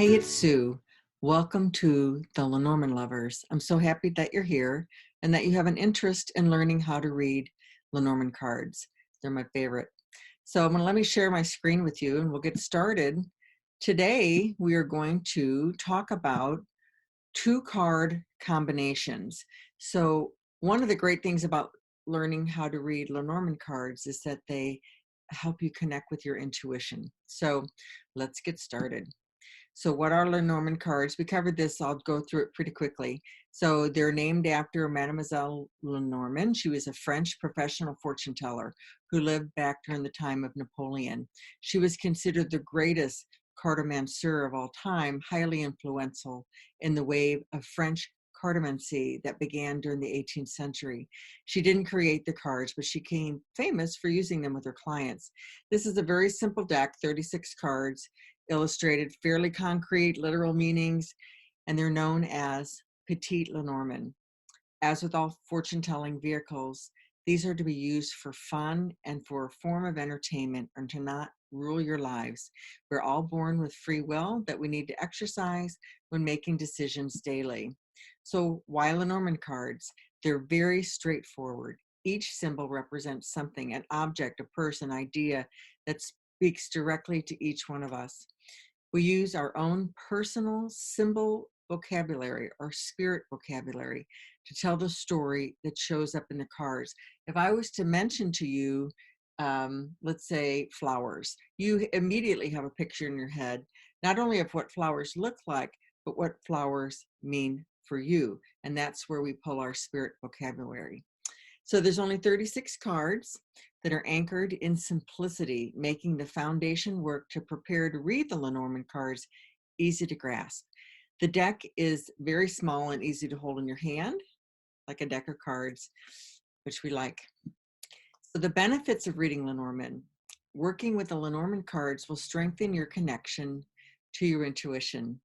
Hey, it's Sue. Welcome to the Lenormand Lovers. I'm so happy that you're here and that you have an interest in learning how to read Lenormand cards. They're my favorite. So I'm going to let me share my screen with you and we'll get started. Today, we are going to talk about two card combinations. So one of the great things about learning how to read Lenormand cards is that they help you connect with your intuition. So let's get started. So what are Lenormand cards? We covered this. I'll go through it pretty quickly. So they're named after Mademoiselle Lenormand. She was a French professional fortune teller who lived back during the time of Napoleon. She was considered the greatest cartomancer of all time, highly influential in the wave of French cartomancy that began during the 18th century. She didn't create the cards, but she became famous for using them with her clients. This is a very simple deck, 36 cards, illustrated, fairly concrete, literal meanings, and they're known as Petite Lenormand. As with all fortune-telling vehicles, these are to be used for fun and for a form of entertainment and to not rule your lives. We're all born with free will that we need to exercise when making decisions daily. So why Lenormand cards? They're very straightforward. Each symbol represents something, an object, a person, idea that speaks directly to each one of us. We use our own personal symbol vocabulary or spirit vocabulary to tell the story that shows up in the cards. If I was to mention to you, let's say flowers, you immediately have a picture in your head, not only of what flowers look like, but what flowers mean for you. And that's where we pull our spirit vocabulary. So there's only 36 cards that are anchored in simplicity, making the foundation work to prepare to read the Lenormand cards easy to grasp. The deck is very small and easy to hold in your hand, like a deck of cards, which we like. So the benefits of reading Lenormand. Working with the Lenormand cards will strengthen your connection to your intuition.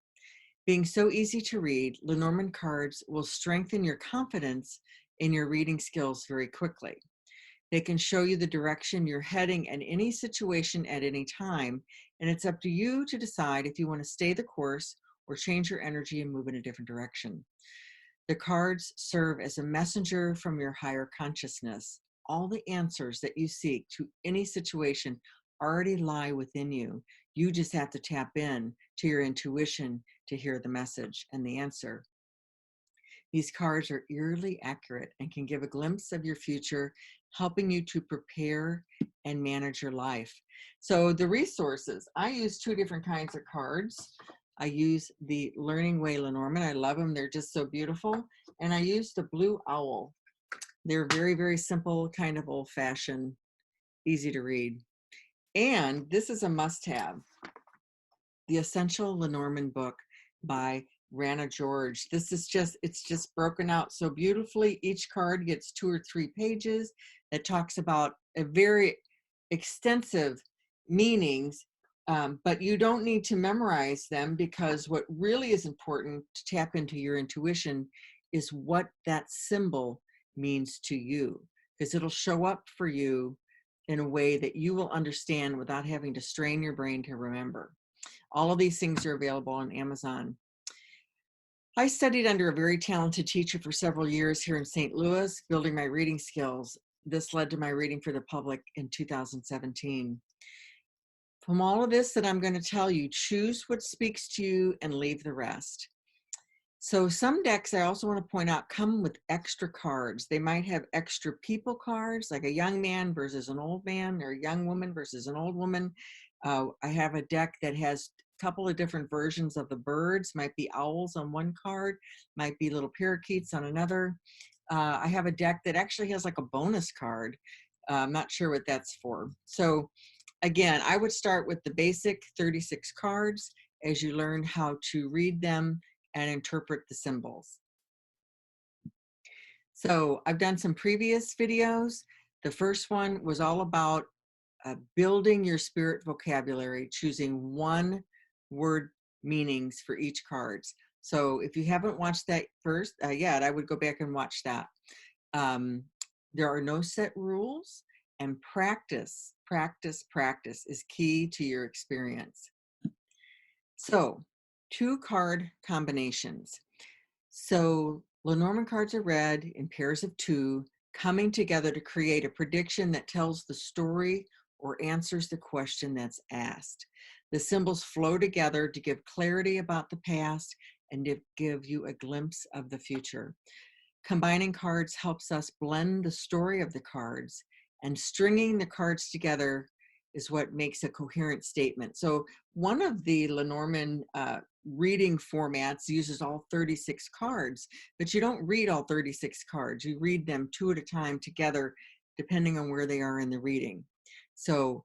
Being so easy to read, Lenormand cards will strengthen your confidence in your reading skills very quickly. They can show you the direction you're heading in any situation at any time, and it's up to you to decide if you want to stay the course or change your energy and move in a different direction. The cards serve as a messenger from your higher consciousness. All the answers that you seek to any situation already lie within you. You just have to tap in to your intuition to hear the message and the answer. These cards are eerily accurate and can give a glimpse of your future, helping you to prepare and manage your life. So the resources, I use two different kinds of cards. I use the Learning Way Lenormand. I love them. They're just so beautiful. And I use the Blue Owl. They're very, very simple, kind of old-fashioned, easy to read. And this is a must-have, the Essential Lenormand book by Rana George. This is it's just broken out so beautifully. Each card gets 2 or 3 pages that talks about a very extensive meanings, but you don't need to memorize them, because what really is important to tap into your intuition is what that symbol means to you, because it'll show up for you in a way that you will understand without having to strain your brain to remember. All of these things are available on Amazon. I studied under a very talented teacher for several years here in St. Louis, building my reading skills. This led to my reading for the public in 2017. From all of this that I'm going to tell you, choose what speaks to you and leave the rest. So some decks, I also want to point out, come with extra cards. They might have extra people cards, like a young man versus an old man, or a young woman versus an old woman. I have a deck that has a couple of different versions of the birds. Might be owls on one card, might be little parakeets on another. I have a deck that actually has like a bonus card. I'm not sure what that's for. So again, I would start with the basic 36 cards as you learn how to read them and interpret the symbols. So I've done some previous videos. The first one was all about building your spirit vocabulary, choosing one word meanings for each cards. So if you haven't watched that first yet, I would go back and watch that. There are no set rules, and practice is key to your experience. So two card combinations. So Lenormand cards are read in pairs of two, coming together to create a prediction that tells the story or answers the question that's asked. The symbols flow together to give clarity about the past and to give you a glimpse of the future. Combining cards helps us blend the story of the cards, and stringing the cards together is what makes a coherent statement. So one of the Lenormand reading formats uses all 36 cards, but you don't read all 36 cards. You read them two at a time together, depending on where they are in the reading. So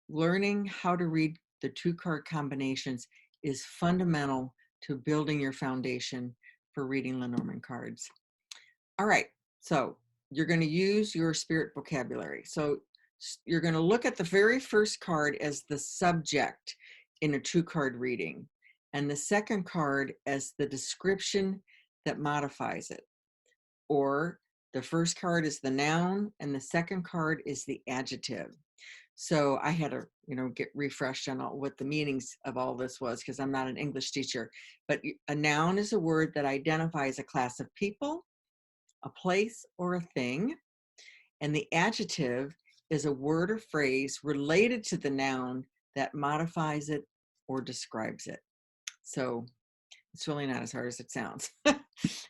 learning how to read the two card combinations is fundamental to building your foundation for reading Lenormand cards. All right, so you're going to use your spirit vocabulary. So you're going to look at the very first card as the subject in a two card reading, and the second card as the description that modifies it. Or the first card is the noun and the second card is the adjective. So I had to, get refreshed on what the meanings of all this was, because I'm not an English teacher. But a noun is a word that identifies a class of people, a place, or a thing. And the adjective is a word or phrase related to the noun that modifies it or describes it. So it's really not as hard as it sounds.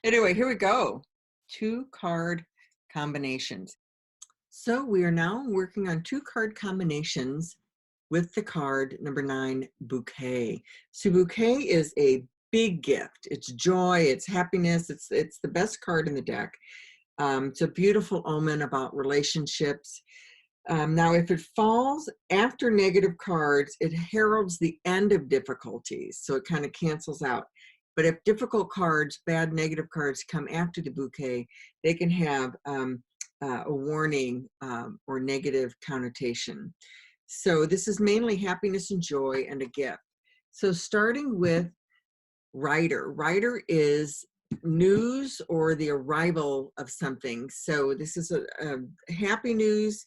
Anyway, here we go. Two card combinations. So we are now working on two card combinations with the card number 9, Bouquet. So Bouquet is a big gift. It's joy, it's happiness, it's the best card in the deck. It's a beautiful omen about relationships. Now, if it falls after negative cards, it heralds the end of difficulties. So it kind of cancels out. But if difficult cards, bad negative cards come after the bouquet, they can have a warning or negative connotation. So this is mainly happiness and joy and a gift. So starting with rider. Rider is news or the arrival of something. So this is a happy news,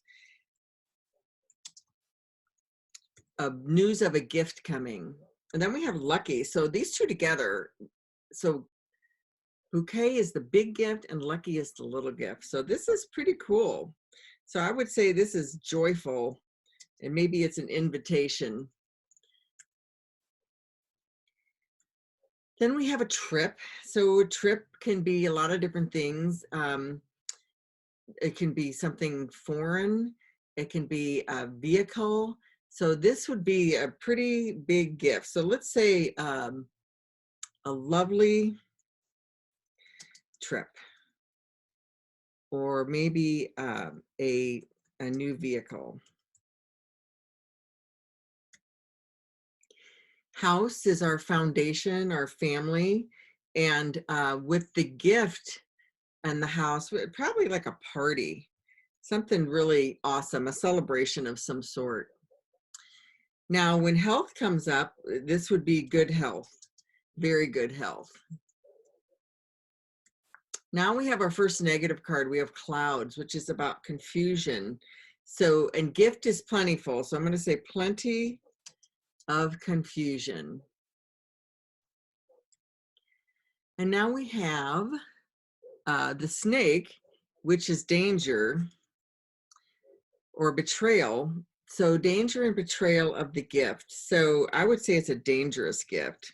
news of a gift coming. And then we have lucky. So these two together, so bouquet is the big gift and lucky is the little gift. So this is pretty cool. So I would say this is joyful, and maybe it's an invitation. Then we have a trip. So a trip can be a lot of different things. It can be something foreign. It can be a vehicle. So this would be a pretty big gift. So let's say a lovely trip, or maybe a new vehicle. House is our foundation, our family, and with the gift and the house, probably like a party, something really awesome, a celebration of some sort. Now, when health comes up, this would be good health, very good health. Now we have our first negative card. We have clouds, which is about confusion. So, and gift is plentiful. So I'm going to say plenty of confusion. And now we have the snake, which is danger or betrayal. So danger and betrayal of the gift. So I would say it's a dangerous gift.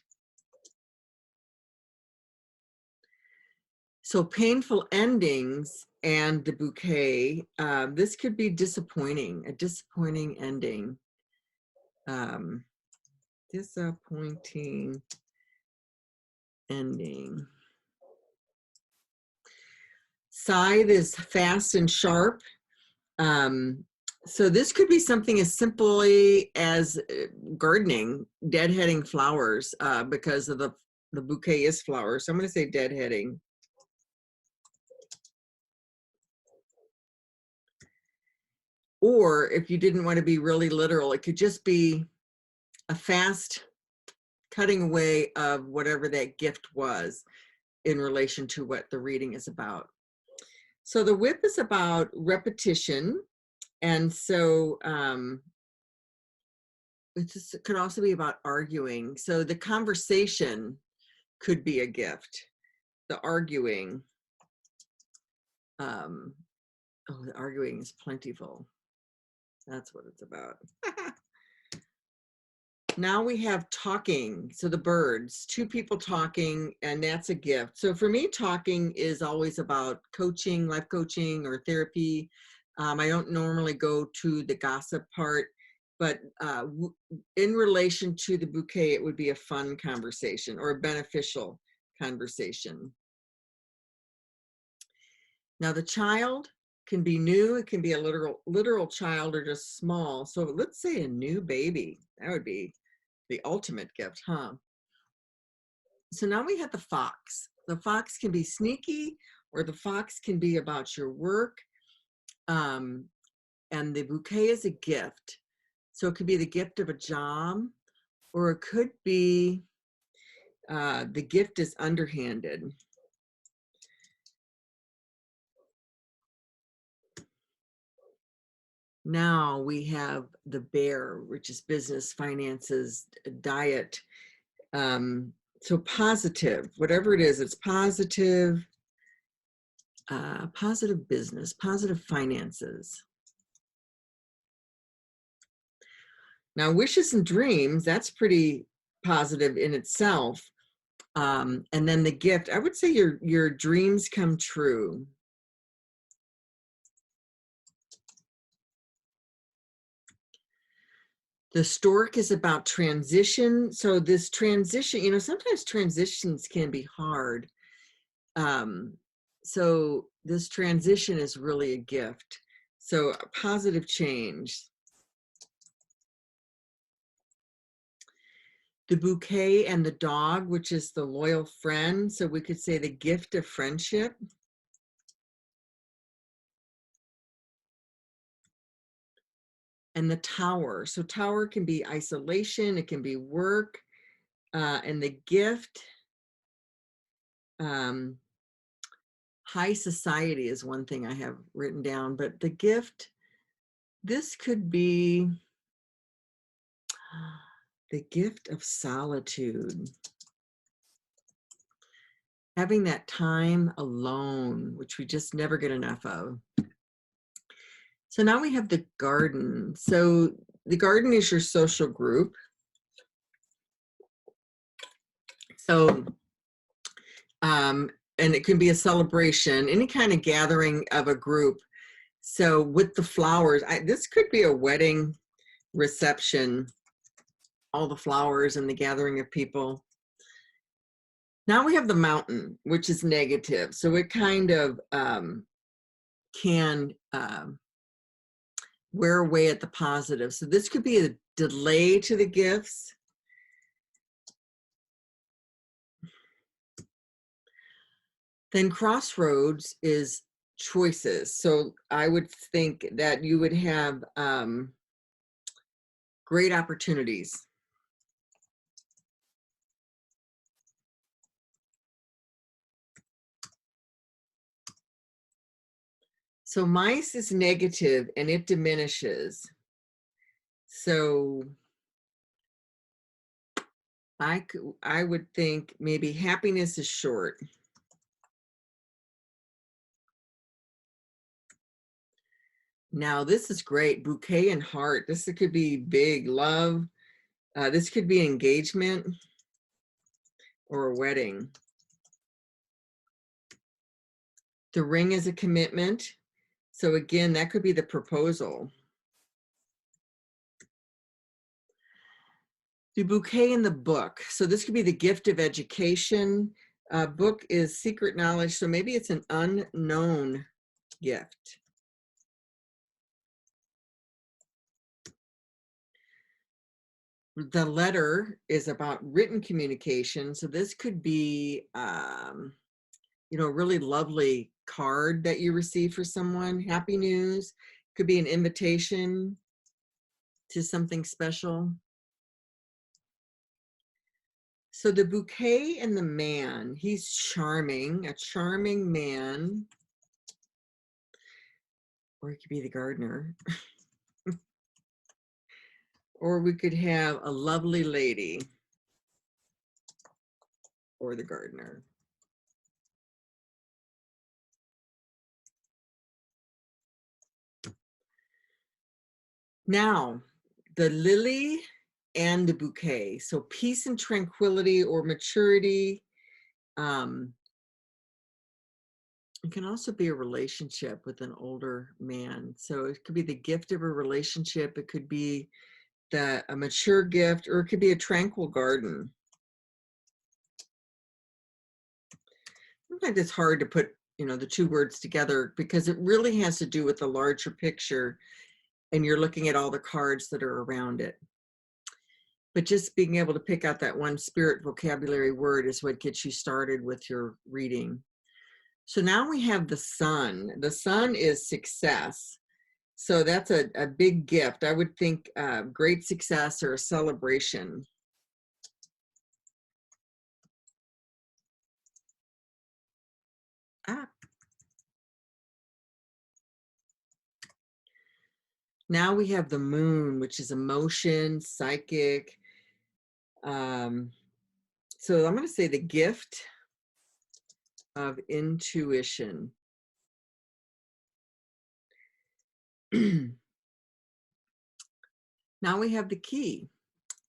So painful endings and the bouquet, this could be disappointing, a disappointing ending. Disappointing ending. Scythe is fast and sharp. So this could be something as simply as gardening, deadheading flowers, because of the bouquet is flowers. So I'm going to say deadheading. Or if you didn't want to be really literal, it could just be a fast cutting away of whatever that gift was in relation to what the reading is about. So the whip is about repetition. And so it could also be about arguing. So the conversation could be a gift. The arguing, oh, the arguing is plentiful. That's what it's about. Now we have talking. So the birds, two people talking, and that's a gift. So for me, talking is always about coaching, life coaching, or therapy. I don't normally go to the gossip part, but in relation to the bouquet, it would be a fun conversation or a beneficial conversation. Now the child can be new, it can be a literal child or just small. So let's say a new baby. That would be the ultimate gift, huh? So now we have the fox. The fox can be sneaky, or the fox can be about your work. And the bouquet is a gift. So it could be the gift of a job, or it could be the gift is underhanded. Now we have the bear, which is business, finances, diet. So positive, whatever it is, it's positive, positive business, positive finances. Now, wishes and dreams, that's pretty positive in itself. And then the gift, I would say your dreams come true. The stork is about transition. So this transition, sometimes transitions can be hard. So this transition is really a gift. So a positive change. The bouquet and the dog, which is the loyal friend. So we could say the gift of friendship. And the tower. So tower can be isolation, it can be work, and the gift, high society is one thing I have written down, but the gift, this could be the gift of solitude. Having that time alone, which we just never get enough of. So now we have the garden. So the garden is your social group. So, and it can be a celebration, any kind of gathering of a group. So with the flowers, this could be a wedding reception, all the flowers and the gathering of people. Now we have the mountain, which is negative. So it kind of can wear away at the positive. So this could be a delay to the gifts. Then crossroads is choices. So I would think that you would have great opportunities. So mice is negative and it diminishes. So I would think maybe happiness is short. Now this is great, bouquet and heart. This could be big love. This could be engagement or a wedding. The ring is a commitment. So again, that could be the proposal. The bouquet in the book. So this could be the gift of education. Book is secret knowledge. So maybe it's an unknown gift. The letter is about written communication. So this could be, a really lovely card that you receive for someone. Happy news. Could be an invitation to something special. So the bouquet and the man, he's charming, a charming man. Or he could be the gardener. Or we could have a lovely lady or the gardener. Now, the lily and the bouquet. So peace and tranquility or maturity. It can also be a relationship with an older man. So it could be the gift of a relationship. It could be a mature gift, or it could be a tranquil garden. Sometimes it's hard to put, the two words together because it really has to do with the larger picture and you're looking at all the cards that are around it. But just being able to pick out that one spirit vocabulary word is what gets you started with your reading. So now we have the sun. The sun is success. So that's a big gift. I would think great success or a celebration. Now we have the moon, which is emotion, psychic. So I'm going to say the gift of intuition. Now we have the key.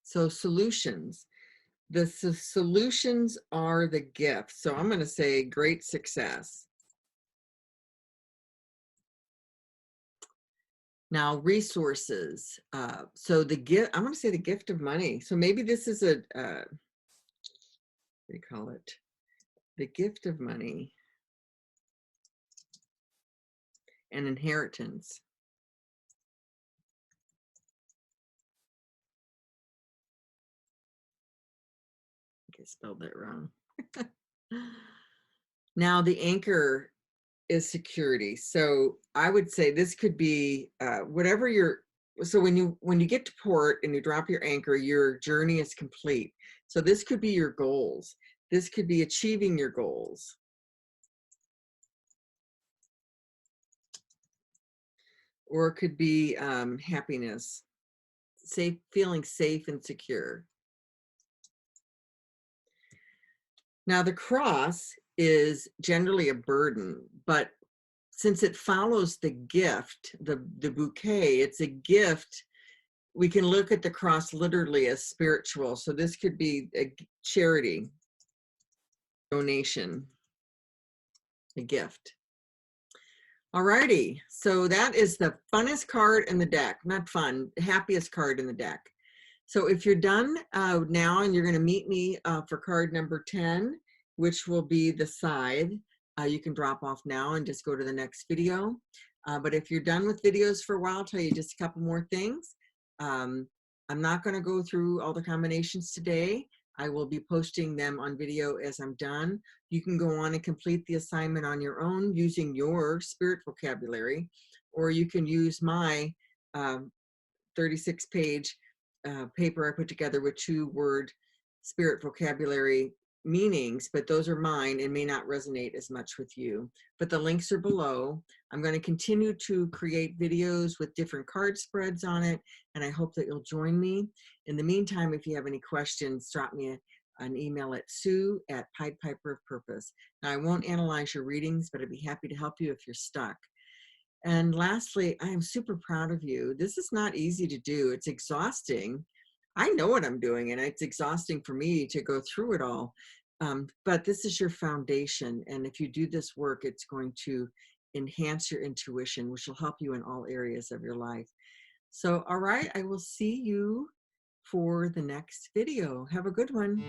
So solutions. The solutions are the gift. So I'm going to say great success. Now resources. So the gift, I'm going to say the gift of money. So maybe this is what do you call it? The gift of money and inheritance. I spelled that wrong. Now the anchor is security. So I would say this could be whatever so when you get to port and you drop your anchor, your journey is complete. So this could be your goals. This could be achieving your goals. Or it could be happiness, feeling safe and secure. Now the cross is generally a burden, but since it follows the gift, the bouquet, it's a gift. We can look at the cross literally as spiritual. So this could be a charity, donation, a gift. Alrighty, so that is the funnest card in the deck. Not fun, happiest card in the deck. So if you're done now and you're going to meet me for card number 10, which will be the side, you can drop off now and just go to the next video. But if you're done with videos for a while, I'll tell you just a couple more things. I'm not going to go through all the combinations today. I will be posting them on video as I'm done. You can go on and complete the assignment on your own using your spirit vocabulary, or you can use my 36-page paper I put together with 2-word spirit vocabulary meanings, but those are mine and may not resonate as much with you. But the links are below. I'm going to continue to create videos with different card spreads on it, and I hope that you'll join me. In the meantime, if you have any questions, drop me an email at sue@Pied Piper of Purpose. Now, I won't analyze your readings, but I'd be happy to help you if you're stuck. And lastly, I am super proud of you. This is not easy to do. It's exhausting. I know what I'm doing, and it's exhausting for me to go through it all. But this is your foundation. And if you do this work, it's going to enhance your intuition, which will help you in all areas of your life. So, all right, I will see you for the next video. Have a good one.